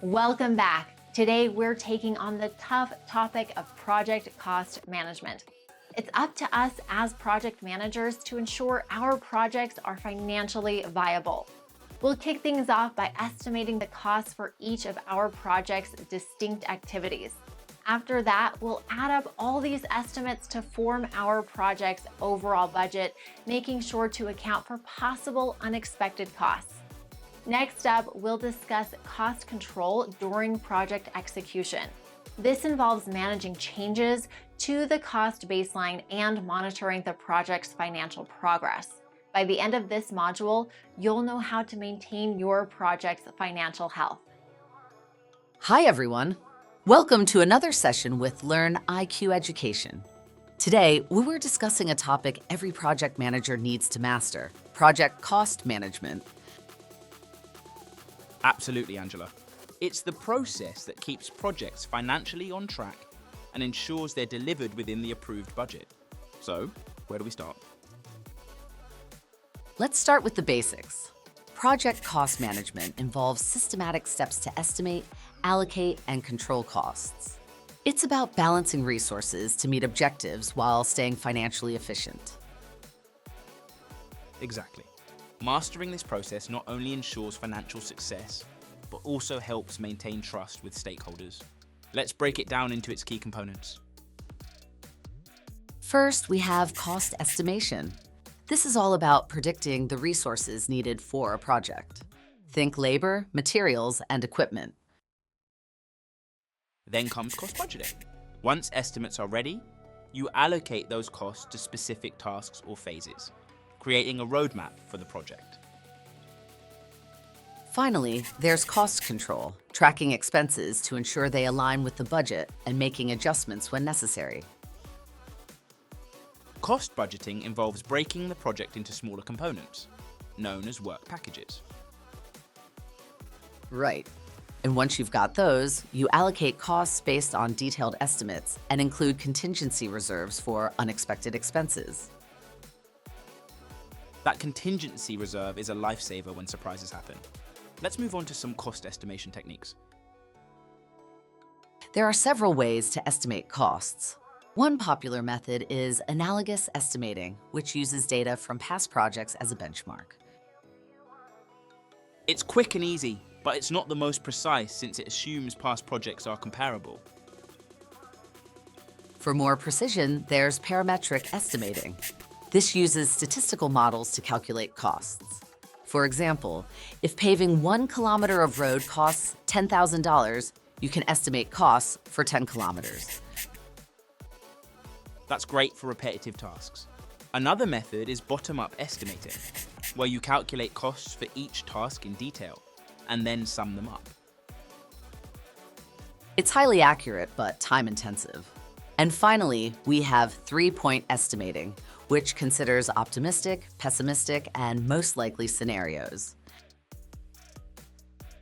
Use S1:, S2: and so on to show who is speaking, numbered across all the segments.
S1: Welcome back. Today, we're taking on the tough topic of project cost management. It's up to us as project managers to ensure our projects are financially viable. We'll kick things off by estimating the costs for each of our project's distinct activities. After that, we'll add up all these estimates to form our project's overall budget, making sure to account for possible unexpected costs. Next up, we'll discuss cost control during project execution. This involves managing changes to the cost baseline and monitoring the project's financial progress. By the end of this module, you'll know how to maintain your project's financial health.
S2: Hi, everyone. Welcome to another session with LearnIQ Education. Today, we were discussing a topic every project manager needs to master: project cost management.
S3: Absolutely, Angela. It's the process that keeps projects financially on track and ensures they're delivered within the approved budget. So, where do we start?
S2: Let's start with the basics. Project cost management involves systematic steps to estimate, allocate, and control costs. It's about balancing resources to meet objectives while staying financially efficient.
S3: Exactly. Mastering this process not only ensures financial success, but also helps maintain trust with stakeholders. Let's break it down into its key components.
S2: First, we have cost estimation. This is all about predicting the resources needed for a project. Think labor, materials, and equipment.
S3: Then comes cost budgeting. Once estimates are ready, you allocate those costs to specific tasks or phases, creating a roadmap for the project.
S2: Finally, there's cost control, tracking expenses to ensure they align with the budget and making adjustments when necessary.
S3: Cost budgeting involves breaking the project into smaller components, known as work packages.
S2: Right. And once you've got those, you allocate costs based on detailed estimates and include contingency reserves for unexpected expenses.
S3: That contingency reserve is a lifesaver when surprises happen. Let's move on to some cost estimation techniques.
S2: There are several ways to estimate costs. One popular method is analogous estimating, which uses data from past projects as a benchmark.
S3: It's quick and easy, but it's not the most precise since it assumes past projects are comparable.
S2: For more precision, there's parametric estimating. This uses statistical models to calculate costs. For example, if paving 1 kilometer of road costs $10,000, you can estimate costs for 10 kilometers.
S3: That's great for repetitive tasks. Another method is bottom-up estimating, where you calculate costs for each task in detail and then sum them up.
S2: It's highly accurate, but time-intensive. And finally, we have three-point estimating, which considers optimistic, pessimistic, and most likely scenarios.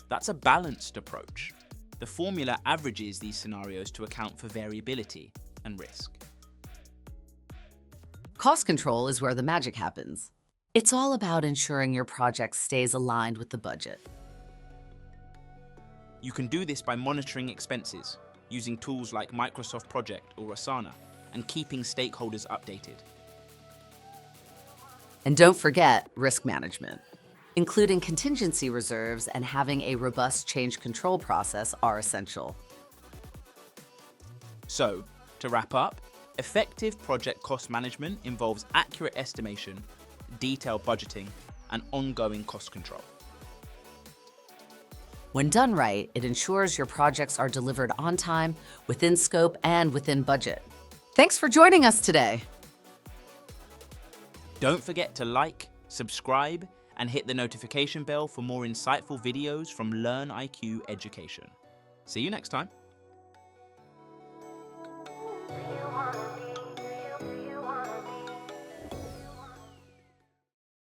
S3: That's a balanced approach. The formula averages these scenarios to account for variability and risk.
S2: Cost control is where the magic happens. It's all about ensuring your project stays aligned with the budget.
S3: You can do this by monitoring expenses, using tools like Microsoft Project or Asana, and keeping stakeholders updated.
S2: And don't forget risk management. Including contingency reserves and having a robust change control process are essential.
S3: So, to wrap up, effective project cost management involves accurate estimation, detailed budgeting, and ongoing cost control.
S2: When done right, it ensures your projects are delivered on time, within scope, and within budget. Thanks for joining us today.
S3: Don't forget to like, subscribe, and hit the notification bell for more insightful videos from LearnIQ Education. See you next time.